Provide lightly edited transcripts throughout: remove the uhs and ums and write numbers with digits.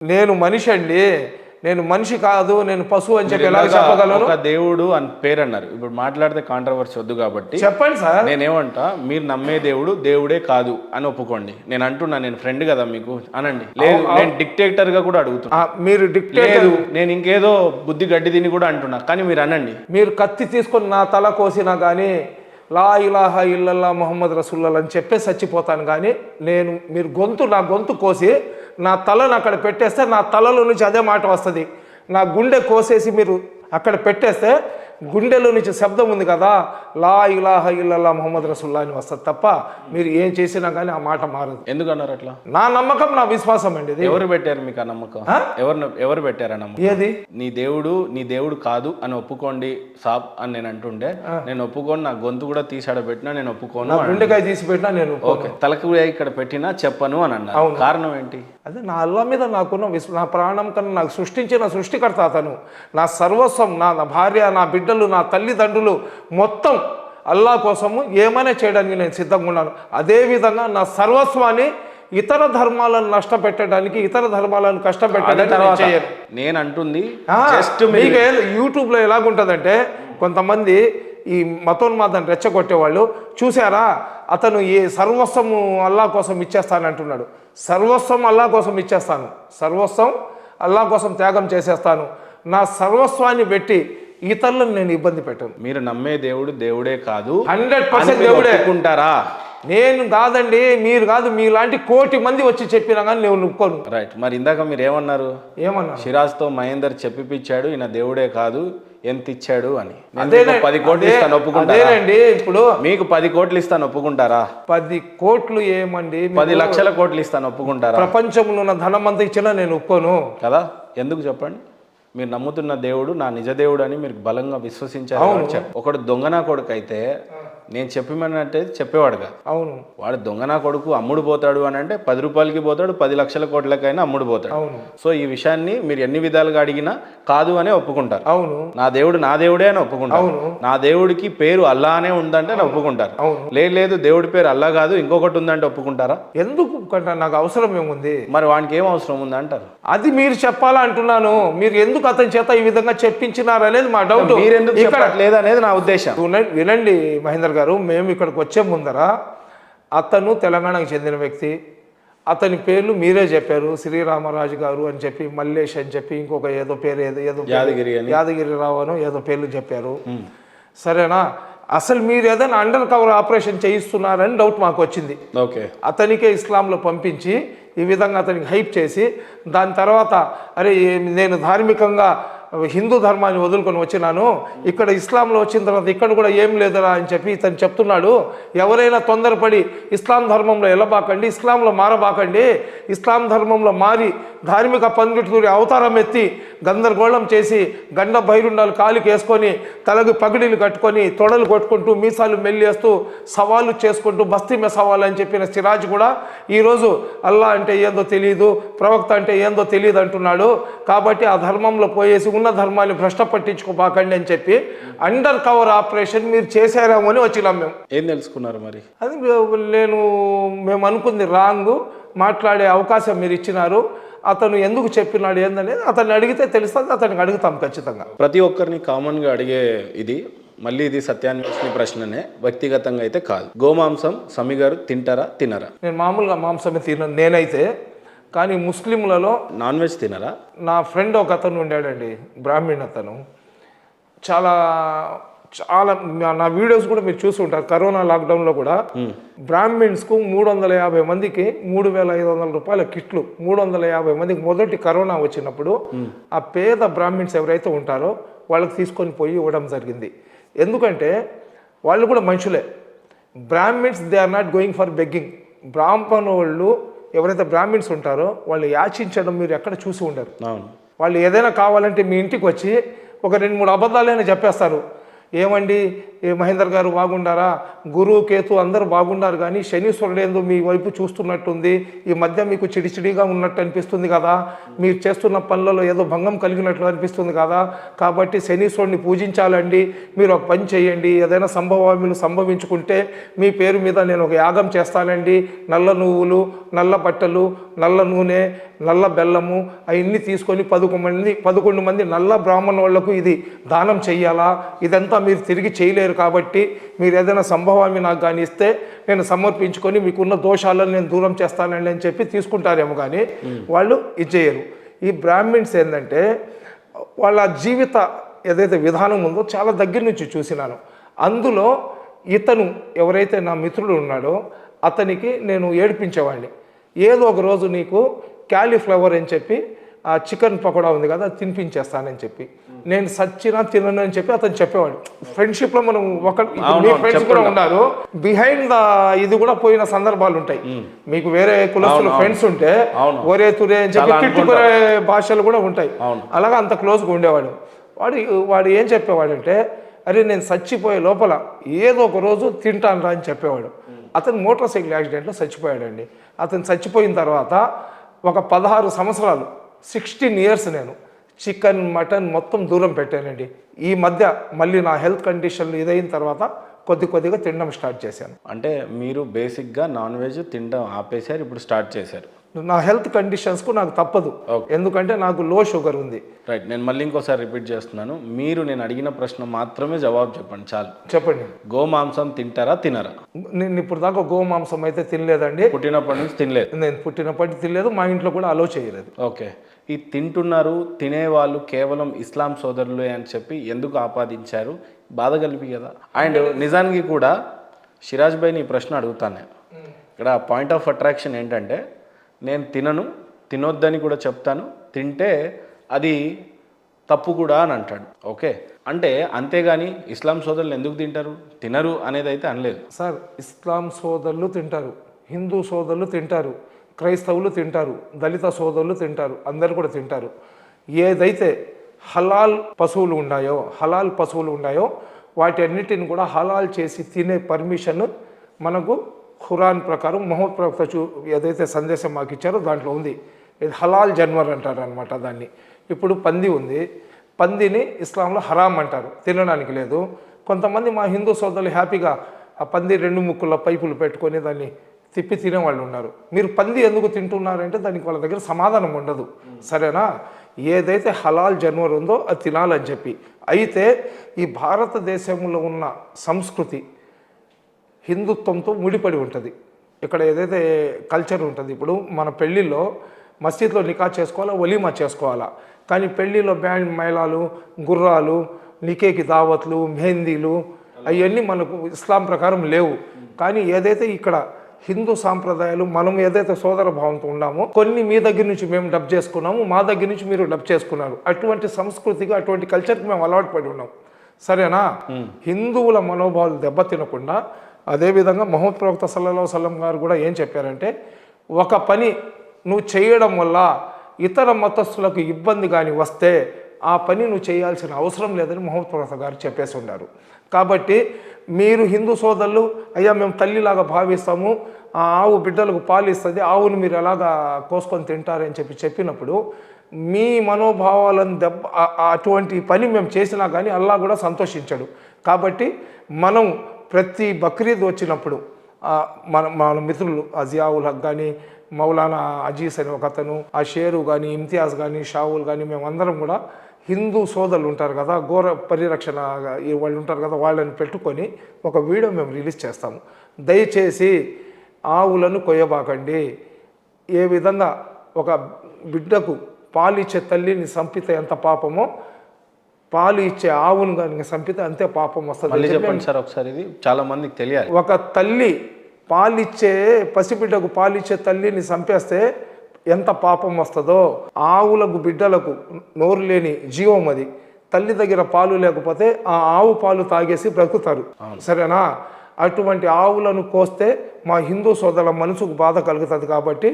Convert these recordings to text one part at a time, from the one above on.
నేను మనిషి అండి, నేను మనిషి కాదు, నేను పశువు అని చెప్పి ఎలా చెప్పగలను? ఒక దేవుడు అని పేరు అన్నారు, ఇప్పుడు మాట్లాడితే కాంట్రవర్సీ వద్దు కాబట్టి చెప్పండి సార్. నేనేమంటా, మీరు నమ్మే దేవుడు దేవుడే కాదు అని ఒప్పుకోండి. నేను అంటున్నా, నేను ఫ్రెండ్ కదా మీకు అనండి. లేదు నేను డిక్టేటర్ గా కూడా అడుగుతున్నా. మీరు డిక్టేటర్, నేను ఇంకేదో బుద్ధి గడ్డి తిని కూడా అంటున్నా, కానీ మీరు అనండి. మీరు కత్తి తీసుకొని నా తల కోసినా కానీ లా ఇలాహా ఇల్లల్లా ముహమ్మద్ రసూలుల్లాహ్ అని చెప్పే చచ్చిపోతాను. కానీ నా గొంతు కోసి నా తలను అక్కడ పెట్టేస్తే నా తలలో నుంచి అదే మాట వస్తుంది. నా గుండె కోసేసి మీరు అక్కడ పెట్టేస్తే గుండెలో నుంచి శబ్దం ఉంది కదా, లా ఇలాహ ఇల్లల్లా ముహమ్మద్ రసూలుల్లాహ్ అని వస్తుంది తప్ప మీరు ఏం చేసినా కానీ ఆ మాట మారదు. ఎందుకన్నారు అట్లా? నా నమ్మకం, నా విశ్వాసం అండి. ఎవరు పెట్టారు మీకు ఆ నమ్మకం? ఎవరు పెట్టారు ఆ నమ్మకం? ఏది? నీ దేవుడు కాదు అని ఒప్పుకోండి సాబ్ అని నేను అంటుండే, నేను ఒప్పుకోను. నా గొంతు కూడా తీసాడబెట్టినా నేను ఒప్పుకోను. గుండెకాయ తీసి పెట్టినా నేను ఓకే, తలకు ఇక్కడ పెట్టినా చెప్పను అని అన్నా. కారణం ఏంటి? అదే నా అల్లా మీద నాకున్న నా ప్రాణం కన్నా నాకు సృష్టించిన సృష్టికర్త అతను. నా సర్వస్వం, నా భార్య, నా బిడ్డలు, నా తల్లిదండ్రులు మొత్తం అల్లా కోసము ఏమైనా చేయడానికి నేను సిద్ధంగా ఉన్నాను. అదేవిధంగా నా సర్వస్వాన్ని ఇతర ధర్మాలను నష్టపెట్టడానికి, ఇతర ధర్మాలను కష్టపెట్టడానికి నేను అంటుంది. మీకు యూట్యూబ్లో ఎలాగుంటుందంటే కొంతమంది ఈ మతోన్మాదాన్ని రెచ్చగొట్టేవాళ్ళు చూసారా, అతను ఏ సర్వస్వము అల్లా కోసం ఇచ్చేస్తానంటున్నాడు. సర్వస్వం అల్లా కోసం ఇచ్చేస్తాను, సర్వస్వం అల్లా కోసం త్యాగం చేసేస్తాను. నా సర్వస్వాన్ని పెట్టి ఇతరులను నేను ఇబ్బంది పెట్టను. మీరు నమ్మే దేవుడు దేవుడే కాదు, 100% దేవుడే అనుకుంటారా? నేను కాదండి, మీరు కాదు, మీలాంటి కోటి మంది వచ్చి చెప్పినా కానీ నేను ఒప్పుకోను. రైట్. మరి ఇందాక మీరు ఏమన్నారు? సిరాజ్తో మహేందర్ చెప్పిపిచ్చాడు ఈయన దేవుడే కాదు, ఎంత ఇచ్చాడు అని. 10 కోట్లు ఇస్తాను ఒప్పుకుంటారా? ఇప్పుడు మీకు 10 కోట్లు ఇస్తాను ఒప్పుకుంటారా? 10 కోట్లు ఏమండి, 10 లక్షల కోట్లు ఇస్తాను ఒప్పుకుంటారా? ప్రపంచంలో ఉన్న ధనమంతా ఇచ్చినా నేను ఒప్పుకోను కదా. ఎందుకు చెప్పండి? మీరు నమ్ముతున్న దేవుడు నా నిజ దేవుడు అని మీరు బలంగా విశ్వసించారు. ఒకడు దొంగనా కొడుకు అయితే నేను చెప్పిమనంటే చెప్పేవాడుగా. అవును, వాడు దొంగనా కొడుకు అమ్ముడు పోతాడు అని అంటే 10 రూపాయలకి పోతాడు, 10 లక్షల కోట్లకైనా అమ్ముడు పోతాడు. సో ఈ విషయాన్ని మీరు ఎన్ని విధాలుగా అడిగినా కాదు అనే ఒప్పుకుంటారు. అవును, నా దేవుడు నా దేవుడే అని ఒప్పుకుంటారు. నా దేవుడికి పేరు అల్లా అనే ఉందంటే ఒప్పుకుంటారు. లేదు దేవుడి పేరు అల్లా కాదు ఇంకొకటి ఉందంటే ఒప్పుకుంటారా? ఎందుకు? నాకు అవసరం ఏముంది? మరి వానికి ఏం అవసరం ఉంది అంటారు. అది మీరు చెప్పాలా అంటున్నాను. మీరు ఎందుకు అతని చేత ఈ విధంగా చెప్పించినారు అనేది మా డౌట్. మీరు ఎందుకు చెప్పట్లేదు అనేది నా ఉద్దేశం. వినండి మహేందర్ గారు, మేము ఇక్కడికి వచ్చే ముందర అతను తెలంగాణకు చెందిన వ్యక్తి, అతని పేర్లు మీరే చెప్పారు, శ్రీరామరాజు గారు అని చెప్పి, మల్లేష్ అని చెప్పి, ఇంకొక ఏదో పేరు ఏదో యాదగిరి రావు అని ఏదో పేర్లు చెప్పారు. సరేనా? అసలు మీరు ఏదైనా అండర్ కవర్ ఆపరేషన్ చేయిస్తున్నారని డౌట్ మాకు వచ్చింది. ఓకే, అతనికే ఇస్లాంలో పంపించి ఈ విధంగా అతనికి హైప్ చేసి దాని తర్వాత అరే నేను ధార్మికంగా హిందూ ధర్మాన్ని వదులుకొని వచ్చినాను, ఇక్కడ ఇస్లాంలో వచ్చిన తర్వాత ఇక్కడ కూడా ఏం లేదురా అని చెప్పి ఇతను చెప్తున్నాడు. ఎవరైనా తొందరపడి ఇస్లాం ధర్మంలో వెళ్ళబాకండి, ఇస్లాంలో మారబాకండి. ఇస్లాం ధర్మంలో మారి ధార్మిక పండితుడి అవతారం ఎత్తి గందరగోళం చేసి గండ బైరుండాలు కాలికి వేసుకొని తలకు పగిడీలు కట్టుకొని తొడలు కొట్టుకుంటూ మీసాలు మెల్లేస్తూ సవాళ్ళు చేసుకుంటూ బస్తీ మే సవాలు అని చెప్పిన సిరాజ్ కూడా ఈరోజు అల్లా అంటే ఏందో తెలియదు, ప్రవక్త అంటే ఏందో తెలియదు అంటున్నాడు. కాబట్టి ఆ ధర్మంలో పోయేసి ఉన్న ధర్మాన్ని భ్రష్ట పట్టించుకోబాకండి అని చెప్పి అండర్ కవర్ ఆపరేషన్ మీరు చేశారేమో అని వచ్చినాం. మేము ఏం తెలుసుకున్నారు మరి? అది మేము అనుకుంది రాంగ్. మాట్లాడే అవకాశం మీరు ఇచ్చినారు. అతను ఎందుకు చెప్పినాడు ఏందనేది అతన్ని అడిగితే తెలుస్తుంది, అతనికి అడుగుతాం ఖచ్చితంగా. ప్రతి ఒక్కరిని కామన్గా అడిగే ఇది, మళ్ళీ ఇది సత్యాన్వేషణ ప్రశ్ననే, వ్యక్తిగతంగా అయితే కాదు. గోమాంసం సమీ గారు తింటారా తినరా? నేను మామూలుగా మాంసమే తినను నేనైతే. కానీ ముస్లింలలో నాన్ వెజ్ తినరా? నా ఫ్రెండ్ ఒక అతను ఉండాడండి, బ్రాహ్మణ్ అతను. చాలా చాలా నా వీడియోస్ కూడా మీరు చూసి ఉంటారు. కరోనా లాక్డౌన్లో కూడా బ్రాహ్మిన్స్కు 350 మందికి 3,500 రూపాయల కిట్లు, 350 మందికి మొదటి కరోనా వచ్చినప్పుడు ఆ పేద బ్రాహ్మిన్స్ ఎవరైతే ఉంటారో వాళ్ళకి తీసుకొని పోయి ఇవ్వడం జరిగింది. ఎందుకంటే వాళ్ళు కూడా మనుషులే. Brahmins they are not going for begging. బ్రాహ్మణ వాళ్ళు ఎవరైతే బ్రాహ్మిన్స్ ఉంటారో వాళ్ళు యాచించడం మీరు ఎక్కడ చూసి ఉండరు. వాళ్ళు ఏదైనా కావాలంటే మీ ఇంటికి వచ్చి ఒక 2-3 అబద్ధాలైనా చెప్పేస్తారు. ఏమండి మహేందర్ గారు బాగుండారా, గురువు కేతు అందరూ బాగున్నారు, కానీ శనీశ్వరుడు ఏందో మీ వైపు చూస్తున్నట్టుంది, ఈ మధ్య మీకు చిడిచిడిగా ఉన్నట్టు అనిపిస్తుంది కదా, మీరు చేస్తున్న పనులలో ఏదో భంగం కలిగినట్లు అనిపిస్తుంది కదా, కాబట్టి శనీశ్వరుడిని పూజించాలండి, మీరు ఒక పని చేయండి, ఏదైనా సంభవాలు సంభవించుకుంటే మీ పేరు మీద నేను ఒక యాగం చేస్తానండి, నల్ల నువ్వులు, నల్ల బట్టలు, నల్ల నూనె, నల్ల బెల్లము అవన్నీ తీసుకొని 11 మంది నల్ల బ్రాహ్మణ వాళ్లకు ఇది దానం చెయ్యాలా, ఇదంతా మీరు తిరిగి చేయలేరు కాబట్టి మీరు ఏదైనా సంభవాన్ని నాకు కానీ ఇస్తే నేను సమర్పించుకొని మీకున్న దోషాలను నేను దూరం చేస్తానండి అని చెప్పి తీసుకుంటారేమో కానీ వాళ్ళు ఇది చేయరు. ఈ బ్రాహ్మిన్స్ ఏంటంటే వాళ్ళ జీవిత ఏదైతే విధానం ఉందో చాలా దగ్గర నుంచి చూసినాను. అందులో ఇతను ఎవరైతే నా మిత్రుడు ఉన్నాడో అతనికి నేను ఏడిపించేవాడిని. ఏదో ఒక రోజు నీకు క్యాలీఫ్లవర్ అని చెప్పి ఆ చికెన్ పకోడా ఉంది కదా తినిపించేస్తానని చెప్పి, నేను సచ్చినా తినను అని చెప్పి అతను చెప్పేవాడు. ఫ్రెండ్షిప్లో మనం మీ ఫ్రెండ్స్ కూడా ఉన్నారు, బిహైండ్ ద ఇది కూడా పోయిన సందర్భాలు ఉంటాయి. మీకు వేరే కులస్తులు ఫ్రెండ్స్ ఉంటే ఒరే తురే అని చెప్పి తిట్టుకునే భాషలు కూడా ఉంటాయి. అలాగా అంత క్లోజ్గా ఉండేవాడు. వాడు ఏం చెప్పేవాడంటే, అరే నేను చచ్చిపోయే లోపల ఏదో ఒక రోజు తింటాను రా అని చెప్పేవాడు. అతను మోటార్ సైకిల్ యాక్సిడెంట్లో చచ్చిపోయాడండి. అతను చచ్చిపోయిన తర్వాత ఒక 16 సంవత్సరాలు 16 ఇయర్స్ నేను చికెన్ మటన్ మొత్తం దూరం పెట్టానండి. ఈ మధ్య మళ్ళీ నా హెల్త్ కండిషన్లు ఇదైన తర్వాత కొద్దిగా తినడం స్టార్ట్ చేశాను. అంటే మీరు బేసిక్గా నాన్ వెజ్ తినడం ఆపేశారు, ఇప్పుడు స్టార్ట్ చేశారు. నా హెల్త్ కండిషన్స్కు నాకు తప్పదు, ఎందుకంటే నాకు లో షుగర్ ఉంది. రైట్, నేను మళ్ళీ ఇంకోసారి రిపీట్ చేస్తున్నాను. మీరు నేను అడిగిన ప్రశ్న మాత్రమే జవాబు చెప్పండి చాలు. చెప్పండి. గోమాంసం తింటారా తినరా? నేను ఇప్పుడు దాకా గోమాంసం అయితే తినలేదండి. పుట్టినప్పటి నుంచి తినలేదు? నేను పుట్టినప్పటి తినలేదు, మా ఇంట్లో కూడా అలో చేయలేదు. ఓకే, ఈ తింటున్నారు తినేవాళ్ళు కేవలం ఇస్లాం సోదరులే అని చెప్పి ఎందుకు ఆపాదించారు? బాధ కలిపి కదా. అండ్ నిజానికి కూడా సిరాజ్ భాయ్ని ఈ ప్రశ్న అడుగుతాను నేను. ఇక్కడ పాయింట్ ఆఫ్ అట్రాక్షన్ ఏంటంటే, నేను తినొద్దని కూడా చెప్తాను, తింటే అది తప్పు కూడా అని అంటాడు. ఓకే, అంటే అంతేగాని ఇస్లాం సోదరులు ఎందుకు తినరు అనేది అయితే అనలేదు సార్. ఇస్లాం సోదరులు తింటారు, హిందూ సోదరులు తింటారు, క్రైస్తవులు తింటారు, దళిత సోదరులు తింటారు, అందరు కూడా తింటారు. ఏదైతే హలాల్ పశువులు ఉన్నాయో వాటి అన్నిటిని కూడా హలాల్ చేసి తినే పర్మిషన్ మనకు ఖురాన్ ప్రకారం మొహమ్మద్ ప్రవక్త ఏదైతే సందేశం మాకు ఇచ్చారో దాంట్లో ఉంది. ఇది హలాల్ జన్వర్ అంటారు అనమాట దాన్ని. ఇప్పుడు పంది ఉంది, పందిని ఇస్లాంలో హరామ్ అంటారు, తినడానికి లేదు. కొంతమంది మా హిందూ సోదరులు హ్యాపీగా ఆ పంది 2 ముక్కుల పైపులు పెట్టుకొని దాన్ని తిప్పి తినేవాళ్ళు ఉన్నారు. మీరు పంది ఎందుకు తింటున్నారంటే దానికి వాళ్ళ దగ్గర సమాధానం ఉండదు, సరేనా? ఏదైతే హలాల్ జన్వర్ ఉందో అది తినాలని చెప్పి. అయితే ఈ భారతదేశంలో ఉన్న సంస్కృతి హిందుత్వంతో ముడిపడి ఉంటుంది. ఇక్కడ ఏదైతే కల్చర్ ఉంటుంది, ఇప్పుడు మన పెళ్ళిలో మసీద్లో నికా చేసుకోవాలా, వలీమా చేసుకోవాలా, కానీ పెళ్ళిలో బ్యాండ్ మేళాలు, గుర్రాలు, నికేకి దావత్లు, మెహందీలు అవన్నీ మనకు ఇస్లాం ప్రకారం లేవు. కానీ ఏదైతే ఇక్కడ హిందూ సాంప్రదాయాలు మనం ఏదైతే సోదర భావంతో ఉన్నామో, కొన్ని మీ దగ్గర నుంచి మేము డబ్ చేసుకున్నాము, మా దగ్గర నుంచి మీరు డబ్ చేసుకున్నారు. అటువంటి సంస్కృతికి అటువంటి కల్చర్కి మేము అలవాటు పడి ఉన్నాం, సరేనా? హిందువుల మనోభావాలు దెబ్బతినకుండా అదేవిధంగా మొహమ్మద్ ప్రవక్త సల్లల్లాహు అలైహి వసల్లం గారు కూడా ఏం చెప్పారంటే, ఒక పని నువ్వు చేయడం వల్ల ఇతర మతస్థులకు ఇబ్బంది కానీ వస్తే ఆ పని నువ్వు చేయాల్సిన అవసరం లేదని మొహమ్మద్ ప్రవక్త గారు చెప్పేసి ఉన్నారు. కాబట్టి మీరు హిందూ సోదరులు అయ్యా మేము తల్లిలాగా భావిస్తాము, ఆ ఆవు బిడ్డలకు పాలు ఇస్తుంది, ఆవును మీరు ఎలాగా కోసుకొని తింటారని చెప్పినప్పుడు మీ మనోభావాలను అటువంటి పని మేము చేసినా కానీ అల్లా కూడా సంతోషించాడు. కాబట్టి మనం ప్రతి బక్రీద్ వచ్చినప్పుడు మన మిత్రులు అజియావుల్ హక్ కానీ, మౌలానా అజీజ్ అని ఒక అతను, ఆ షేరు కానీ, ఇమ్తియాజ్ కానీ, షావుల్ కానీ, మేమందరం కూడా హిందూ సోదరులు ఉంటారు కదా, ఘోర పరిరక్షణ వాళ్ళు ఉంటారు కదా, వాళ్ళని పెట్టుకొని ఒక వీడియో మేము రిలీజ్ చేస్తాము. దయచేసి ఆవులను కొయ్యబాకండి. ఏ విధంగా ఒక బిడ్డకు పాలిచ్చే తల్లిని చంపితే ఎంత పాపమో, పాలు ఇచ్చే ఆవును కానీ చంపితే అంతే పాపం వస్తుంది. చెప్పండి సార్ ఒకసారి, ఇది చాలా మందికి తెలియాలి. ఒక తల్లి పాలిచ్చే పసిబిడ్డకు పాలిచ్చే తల్లిని చంపేస్తే ఎంత పాపం వస్తుందో, ఆవులకు బిడ్డలకు నోరు లేని జీవం అది. తల్లి దగ్గర పాలు లేకపోతే ఆ ఆవు పాలు తాగేసి బ్రతుకుతారు, సరేనా? అటువంటి ఆవులను కోస్తే మా హిందూ సోదరుల మనసుకు బాధ కలుగుతుంది. కాబట్టి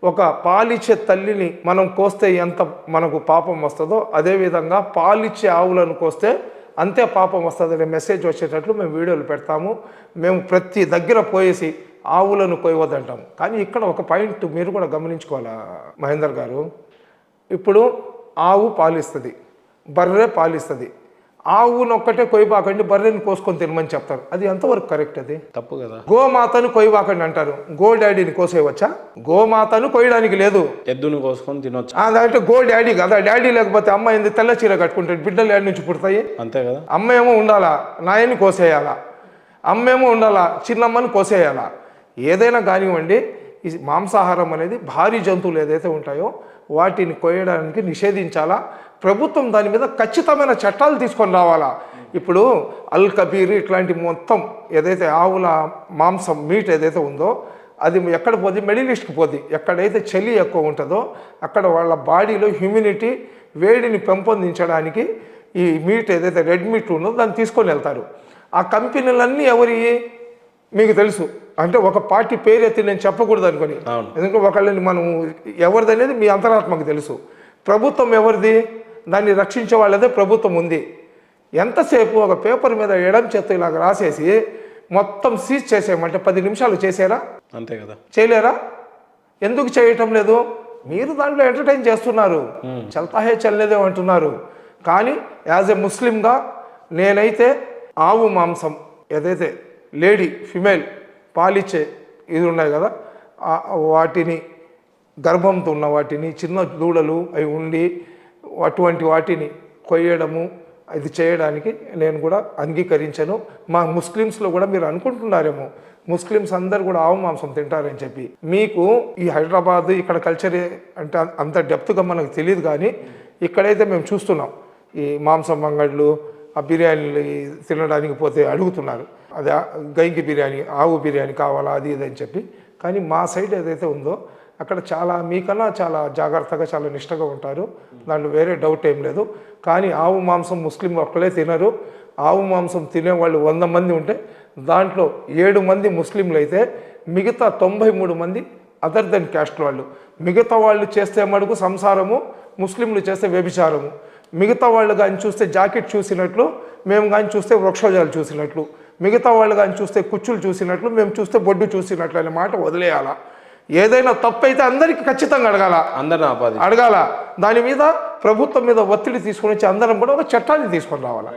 ఒక పాలిచ్చే తల్లిని మనం కోస్తే ఎంత మనకు పాపం వస్తుందో, అదేవిధంగా పాలిచ్చే ఆవులను కోస్తే అంతే పాపం వస్తుంది అనే మెసేజ్ వచ్చేటట్లు మేము వీడియోలు పెడతాము. మేము ప్రతి దగ్గర పోయేసి ఆవులను కోయవద్దంటాము. కానీ ఇక్కడ ఒక పాయింట్ మీరు కూడా గమనించుకోవాలా మహేందర్ గారు. ఇప్పుడు ఆవు పాలిస్తుంది, బర్రె పాలిస్తుంది, ఆవును ఒక్కటే కొయ్యబాకండి, బర్రెని కోసుకొని తినమని చెప్తారు. అది ఎంతవరకు కరెక్ట్? అది తప్పు కదా. గోమాతను కొయ్యబాకండి అంటారు, గో డాడీని కోసేయవచ్చా? గోమాతను కొయ్యడానికి లేదు, ఎద్దును కోసుకొని తినొచ్చు. అంటే గో డాడీ కదా. డాడీ లేకపోతే అమ్మ ఏంది తెల్ల చీర కట్టుకుంటాడు, బిడ్డలు ఏడు నుంచి పుడతాయి? అంతే కదా. అమ్మ ఏమో ఉండాలా, నాయన్ని కోసేయాలా, అమ్మేమో ఉండాలా, చిన్నమ్మని కోసేయాలా. ఏదైనా కానివ్వండి, ఈ మాంసాహారం అనేది భారీ జంతువులు ఏదైతే ఉంటాయో వాటిని కోయడానికి నిషేధించాలా. ప్రభుత్వం దాని మీద ఖచ్చితమైన చట్టాలు తీసుకొని రావాలా. ఇప్పుడు అల్ కబీర్ ఇట్లాంటి మొత్తం ఏదైతే ఆవుల మాంసం మీట్ ఏదైతే ఉందో అది ఎక్కడ పోద్ది? మిడిల్ ఈస్ట్కి పోద్ది. ఎక్కడైతే చలి ఎక్కువ ఉంటుందో అక్కడ వాళ్ళ బాడీలో హ్యూమినిటీ, వేడిని పెంపొందించడానికి ఈ మీట్ ఏదైతే రెడ్ మీట్ ఉందో దాన్ని తీసుకొని వెళ్తారు. ఆ కంపెనీలన్నీ ఎవరి మీకు తెలుసు, అంటే ఒక పార్టీ పేరెత్తి నేను చెప్పకూడదు అనుకొని, ఎందుకంటే ఒకళ్ళని మనం ఎవరిది అనేది మీ అంతరాత్మకు తెలుసు. ప్రభుత్వం ఎవరిది? దాన్ని రక్షించే వాళ్ళదే ప్రభుత్వం ఉంది. ఎంతసేపు ఒక పేపర్ మీద ఎడం చేత్తో ఇలాగ రాసేసి మొత్తం సీజ్ చేసేయమంటే 10 నిమిషాలు చేసారా? అంతే కదా. చేయలేరా? ఎందుకు చేయటం లేదు? మీరు దాంట్లో ఎంటర్టైన్ చేస్తున్నారు, చల్తాహే చల్లేదే అంటున్నారు. కానీ యాజ్ ఎ ముస్లింగా నేనైతే ఆవు మాంసం ఏదైతే లేడీ ఫిమేల్ పాలిచ్చే ఇది ఉన్నాయి కదా, వాటిని గర్భంతో ఉన్న వాటిని, చిన్న దూడలు అవి ఉండి అటువంటి వాటిని కొయ్యడము ఇది చేయడానికి నేను కూడా అంగీకరించను. మా ముస్లిమ్స్లో కూడా మీరు అనుకుంటున్నారేమో ముస్లిమ్స్ అందరు కూడా ఆవు మాంసం తింటారని చెప్పి. మీకు ఈ హైదరాబాద్ ఇక్కడ కల్చర్ అంటే అంత డెప్త్గా మనకు తెలియదు, కానీ ఇక్కడైతే మేము చూస్తున్నాం ఈ మాంసం అంగళ్ళు, ఆ బిర్యానీలు తినడానికి పోతే అడుగుతున్నారు, అది గైంకి బిర్యానీ, ఆవు బిర్యానీ కావాలా అది ఇది అని చెప్పి. కానీ మా సైడ్ ఏదైతే ఉందో అక్కడ చాలా మీకన్నా చాలా జాగ్రత్తగా చాలా నిష్టగా ఉంటారు, దాంట్లో వేరే డౌట్ ఏం లేదు. కానీ ఆవు మాంసం ముస్లిం ఒక్కలే తినరు. ఆవు మాంసం తినేవాళ్ళు 100 మంది ఉంటే దాంట్లో 7 మంది ముస్లింలు అయితే మిగతా 93 మంది అదర్ దెన్ క్యాస్ట్ వాళ్ళు. మిగతా వాళ్ళు చేస్తే మడుగు సంసారము, ముస్లింలు చేస్తే వ్యభిచారము. మిగతా వాళ్ళు కానీ చూస్తే జాకెట్ చూసినట్లు, మేము కానీ చూస్తే వృక్షోజాలు చూసినట్లు. మిగతా వాళ్ళు కానీ చూస్తే కుచ్చులు చూసినట్లు, మేము చూస్తే బొడ్డు చూసినట్లు అనే మాట వదిలేయాలా. ఏదైనా తప్పు అయితే అందరికీ ఖచ్చితంగా అడగాల. దాని మీద ప్రభుత్వం మీద ఒత్తిడి తీసుకొని వచ్చి అందరం కూడా ఒక చట్టాన్ని తీసుకొని రావాలా.